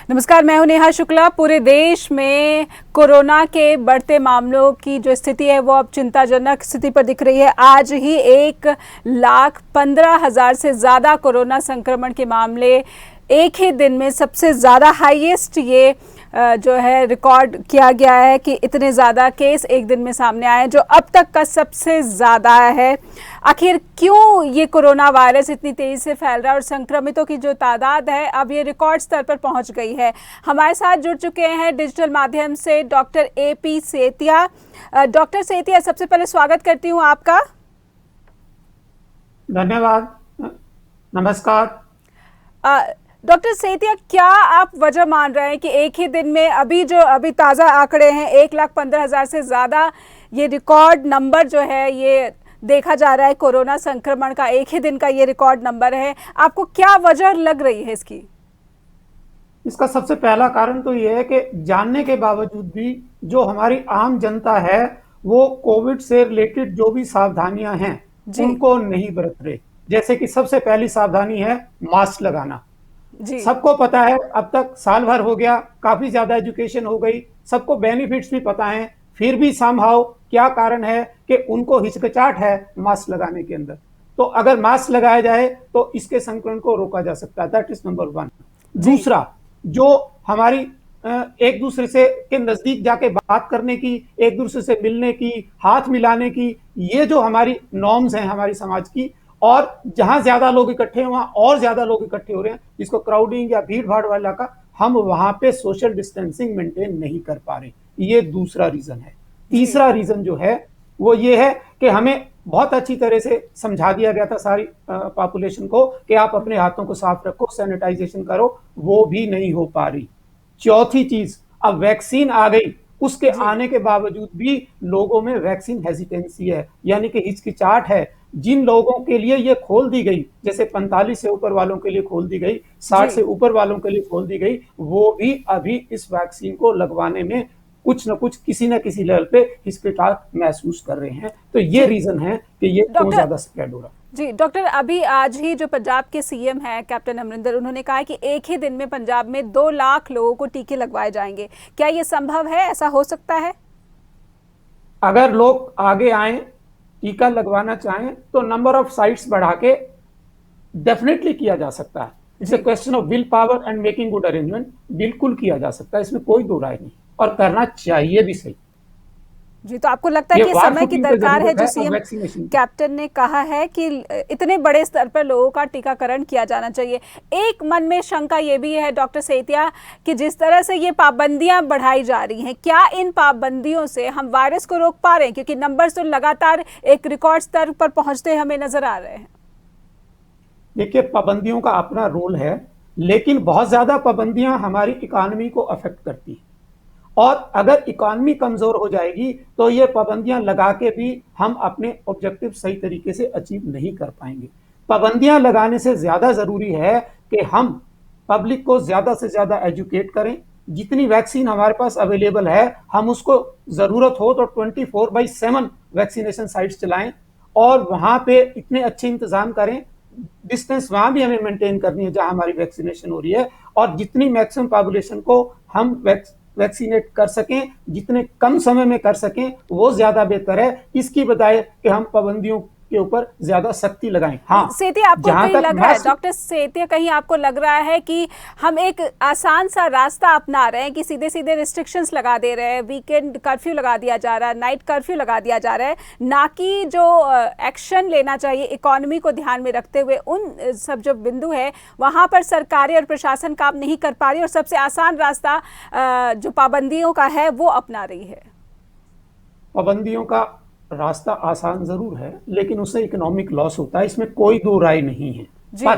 नमस्कार, मैं हूं नेहा शुक्ला। पूरे देश में कोरोना के बढ़ते मामलों की जो स्थिति है वो अब चिंताजनक स्थिति पर दिख रही है। आज ही 1,15,000 से ज़्यादा कोरोना संक्रमण के मामले एक ही दिन में सबसे ज़्यादा हाईएस्ट ये जो है रिकॉर्ड किया गया है कि इतने ज़्यादा केस एक दिन में सामने आए हैं, जो अब तक का सबसे ज़्यादा है। आखिर क्यों ये कोरोना वायरस इतनी तेज़ी से फैल रहा है और संक्रमितों की जो तादाद है अब ये रिकॉर्ड स्तर पर पहुंच गई है। हमारे साथ जुड़ चुके हैं डिजिटल माध्यम से doctor AP Setia. Doctor Setia, सबसे पहले स्वागत करती हूँ आपका। धन्यवाद। नमस्कार। डॉक्टर सेतिया, क्या आप वजह मान रहे हैं कि एक ही दिन में अभी ताज़ा आंकड़े हैं 1,15,000 से ज़्यादा ये रिकॉर्ड नंबर जो है ये देखा जा रहा है कोरोना संक्रमण का, एक ही दिन का ये रिकॉर्ड नंबर है। आपको क्या वजह लग रही है इसकी? इसका सबसे पहला कारण तो ये है कि जानने के बावजूद भी जो हमारी आम जनता है वो कोविड से रिलेटेड जो भी सावधानियां हैं उनको नहीं बरत रहे। जैसे कि सबसे पहली सावधानी है मास्क लगाना। सबको पता है, अब तक साल भर हो गया, काफी ज्यादा एजुकेशन हो गई, सबको बेनिफिट्स भी पता है, फिर भी समहाउ क्या कारण है कि उनको हिचकिचाहट है मास्क लगाने के अंदर। तो अगर मास्क लगाया जाए तो इसके संक्रमण को रोका जा सकता है। That is number 1। दूसरा, जो हमारी एक दूसरे से के नजदीक जाके बात करने की, एक दूसरे से मिलने की, हाथ मिलाने की, ये जो हमारी नॉर्म्स हैं हमारी समाज की, और जहां ज्यादा लोग इकट्ठे हैं वहां और ज्यादा लोग इकट्ठे हो रहे हैं, जिसको क्राउडिंग या भीड़ भाड़ वाला का, हम वहां पे सोशल डिस्टेंसिंग मेंटेन नहीं कर पा रहे। ये दूसरा रीजन है। तीसरा रीजन जो है वो ये है कि हमें बहुत अच्छी तरह से समझा दिया गया था सारी पॉपुलेशन को कि आप अपने हाथों को साफ रखो, सैनिटाइजेशन करो, वो भी नहीं हो पा रही। चौथी चीज, अब वैक्सीन आ गई, उसके आने के बावजूद भी लोगों में वैक्सीन हेजिटेंसी है, यानी कि हिचकिचाहट है। जिन लोगों के लिए ये खोल दी गई, जैसे 45 से ऊपर वालों के लिए खोल दी गई, 60 से ऊपर वालों के लिए खोल दी गई, वो भी अभी इस वैक्सीन को लगवाने में कुछ न कुछ किसी न किसी लेवल पे हिचकिचाहट महसूस कर रहे हैं। तो ये रीजन है कि ये क्यों ज्यादा स्प्रेड हो रहा है। जी डॉक्टर, अभी आज ही जो पंजाब के CM हैं कैप्टन अमरिंदर, उन्होंने कहा है कि एक ही दिन में पंजाब में 2 लाख लोगों को टीके लगवाए जाएंगे। क्या ये संभव है? ऐसा हो सकता है? अगर लोग आगे आए, टीका लगवाना चाहें, तो नंबर ऑफ साइट्स बढ़ा के डेफिनेटली किया जा सकता है। It's a question of will power and making good arrangement. बिल्कुल किया जा सकता है, इसमें कोई दो राय नहीं, और करना चाहिए भी सही। जी, तो आपको लगता है कि समय की दरकार है जो CM कैप्टन ने कहा है कि इतने बड़े स्तर पर लोगों का टीकाकरण किया जाना चाहिए? एक मन में शंका ये भी है डॉक्टर सेतिया कि जिस तरह से ये पाबंदियां बढ़ाई जा रही हैं, क्या इन पाबंदियों से हम वायरस को रोक पा रहे हैं? क्योंकि नंबर्स तो लगातार एक रिकॉर्ड स्तर पर पहुंचते हमें नजर आ रहे हैं। देखिए, पाबंदियों का अपना रोल है, लेकिन बहुत ज्यादा पाबंदियां हमारी इकोनॉमी को अफेक्ट करती है, और अगर इकोनॉमी कमजोर हो जाएगी तो ये पाबंदियां लगा के भी हम अपने ऑब्जेक्टिव सही तरीके से अचीव नहीं कर पाएंगे। पाबंदियां लगाने से ज्यादा जरूरी है कि हम पब्लिक को ज्यादा से ज्यादा एजुकेट करें। जितनी वैक्सीन हमारे पास अवेलेबल है, हम उसको जरूरत हो तो 24/7 वैक्सीनेशन साइट्स चलाएं, और वहां पे इतने अच्छे इंतजाम करें, डिस्टेंस वहां भी हमें मेंटेन करनी है जहां हमारी वैक्सीनेशन हो रही है, और जितनी मैक्सिमम पॉपुलेशन को हम वैक्सीनेट कर सकें, जितने कम समय में कर सकें, वो ज्यादा बेहतर है, इसकी बजाय कि हम पाबंदियों के ऊपर ज्यादा सख्ती लगाएं। हाँ, सेतिया, आपको कहीं लग रहा है, डॉक्टर सेतिया, कहीं आपको लग रहा है कि हम एक आसान सा रास्ता अपना रहे हैं कि सीधे सीधे रिस्ट्रिक्शंस लगा दे रहे हैं, वीकेंड कर्फ्यू लगा दिया जा रहा है, नाइट कर्फ्यू लगा दिया जा रहा है, ना कि जो एक्शन लेना चाहिए इकोनॉमी को ध्यान में रखते हुए, उन सब जो बिंदु है वहाँ पर सरकारें और प्रशासन काम नहीं कर पा रही और सबसे आसान रास्ता जो पाबंदियों का है वो अपना रही है? पाबंदियों का रास्ता आसान जरूर है, लेकिन उससे इकोनॉमिक लॉस होता है, इसमें कोई दो राय नहीं है। पर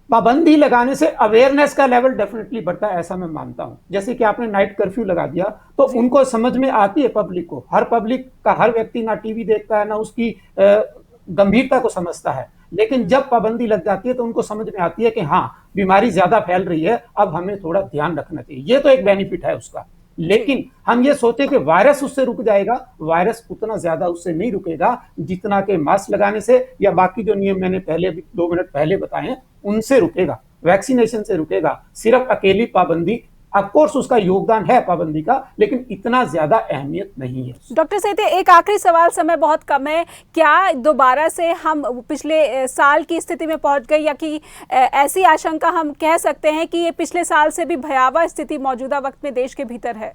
पाबंदी लगाने से अवेयरनेस का लेवल डेफिनेटली बढ़ता है, ऐसा मैं मानता हूं। जैसे कि आपने नाइट कर्फ्यू लगा दिया तो उनको समझ में आती है, पब्लिक को, हर पब्लिक का हर व्यक्ति ना टीवी देखता है ना उसकी गंभीरता को समझता है, लेकिन जब पाबंदी लग जाती है तो उनको समझ में आती है कि हाँ, बीमारी ज्यादा फैल रही है, अब हमें थोड़ा ध्यान रखना चाहिए। ये तो एक बेनिफिट है उसका। लेकिन हम ये सोचे कि वायरस उससे रुक जाएगा, वायरस उतना ज्यादा उससे नहीं रुकेगा जितना कि मास्क लगाने से या बाकी जो नियम मैंने पहले 2 मिनट पहले बताए उनसे रुकेगा। वैक्सीनेशन से रुकेगा। सिर्फ अकेली पाबंदी, ऑफ कोर्स उसका योगदान है पाबंदी का, लेकिन इतना ज्यादा अहमियत नहीं है। डॉक्टर सेठिया, एक आखिरी सवाल, समय बहुत कम है, क्या दोबारा से हम पिछले साल की स्थिति में पहुंच गए, या कि ऐसी आशंका हम कह सकते हैं कि ये पिछले साल से भी भयावह स्थिति मौजूदा वक्त में देश के भीतर है?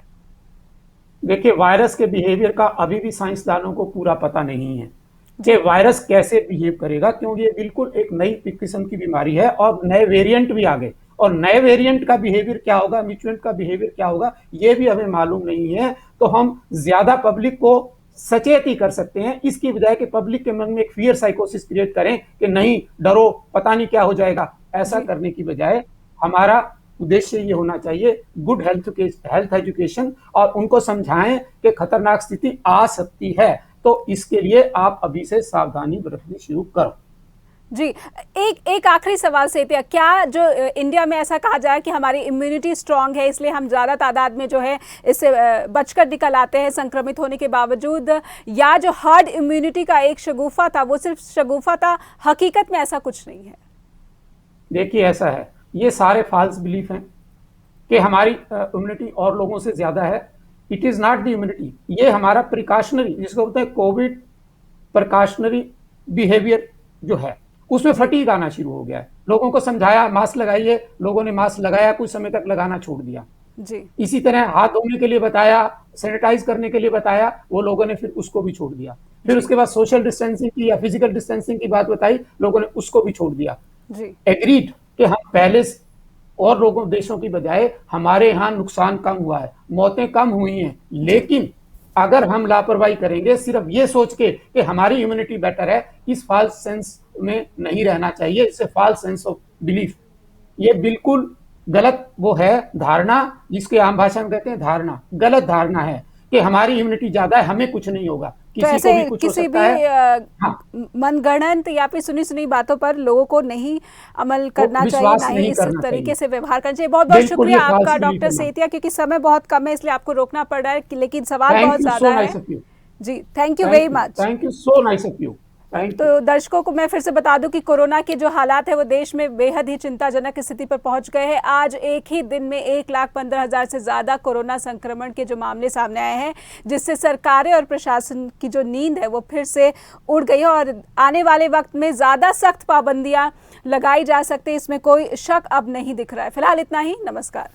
देखिए, वायरस के बिहेवियर का अभी भी साइंसदानों को पूरा पता नहीं है कि वायरस कैसे बिहेव करेगा, क्योंकि ये बिल्कुल एक नई किस्म की बीमारी है और नए वेरिएंट भी आ गए, और नए वेरिएंट का बिहेवियर क्या होगा, म्यूटेंट का बिहेवियर क्या होगा, ये भी हमें मालूम नहीं है। तो हम ज्यादा पब्लिक को सचेत ही कर सकते हैं, इसकी बजाय कि पब्लिक के मन में एक फियर साइकोसिस क्रिएट करें कि नहीं डरो, पता नहीं क्या हो जाएगा। ऐसा करने की बजाय हमारा उद्देश्य ये होना चाहिए गुड हेल्थ एजुकेशन, और उनको समझाएं कि खतरनाक स्थिति आ सकती है, तो इसके लिए आप अभी से सावधानी बरतनी शुरू करो। जी, एक आखिरी सवाल से, क्या जो इंडिया में ऐसा कहा जाए कि हमारी इम्यूनिटी स्ट्रांग है इसलिए हम ज़्यादा तादाद में जो है इससे बचकर निकल आते हैं संक्रमित होने के बावजूद, या जो हर्ड इम्यूनिटी का एक शगुफा था वो सिर्फ शगुफा था, हकीकत में ऐसा कुछ नहीं है? देखिए, ऐसा है, ये सारे फॉल्स बिलीफ हैं कि हमारी इम्यूनिटी और लोगों से ज़्यादा है। It is not the immunity, ये हमारा प्रिकॉशनरी, जिसको बोलते हैं कोविड प्रिकॉशनरी बिहेवियर जो है, उसमें फटीग आना शुरू हो गया है। लोगों को समझाया मास्क लगाइए, लोगों ने मास्क लगाया, कुछ समय तक लगाना छोड़ दिया जी। इसी तरह हाथ धोने के लिए बताया, सैनिटाइज करने के लिए बताया, वो लोगों ने फिर उसको भी छोड़ दिया। फिर उसके बाद सोशल डिस्टेंसिंग की या फिजिकल डिस्टेंसिंग की बात बताई, लोगों ने उसको भी छोड़ दिया जी। एग्रीड कि हम पहले और लोगों देशों की बजाय हमारे यहाँ नुकसान कम हुआ है, मौतें कम हुई हैं, लेकिन अगर हम लापरवाही करेंगे सिर्फ ये सोच के कि हमारी इम्यूनिटी बेटर है, इस फॉल्स सेंस में नहीं रहना चाहिए। इसे फॉल्स सेंस ऑफ बिलीफ, ये बिल्कुल गलत वो है धारणा, जिसके आम भाषा में कहते हैं धारणा, गलत धारणा है कि हमारी इम्यूनिटी ज्यादा है, हमें कुछ नहीं होगा। तो ऐसे किसी भी मनगढ़ंत या फिर सुनी सुनी बातों पर लोगों को नहीं अमल करना चाहिए, ना ही इस तरीके से व्यवहार करना चाहिए। बहुत बहुत शुक्रिया आपका डॉक्टर सेठिया, क्योंकि समय बहुत कम है इसलिए आपको रोकना पड़ रहा है, लेकिन सवाल बहुत ज्यादा है जी। Thank you very much. Thank you so nice of you. तो दर्शकों को मैं फिर से बता दूं कि कोरोना के जो हालात है वो देश में बेहद ही चिंताजनक स्थिति पर पहुंच गए हैं। आज एक ही दिन में 1,15,000 से ज़्यादा कोरोना संक्रमण के जो मामले सामने आए हैं, जिससे सरकारें और प्रशासन की जो नींद है वो फिर से उड़ गई है, और आने वाले वक्त में ज़्यादा सख्त पाबंदियाँ लगाई जा सकती है, इसमें कोई शक अब नहीं दिख रहा है। फिलहाल इतना ही, नमस्कार।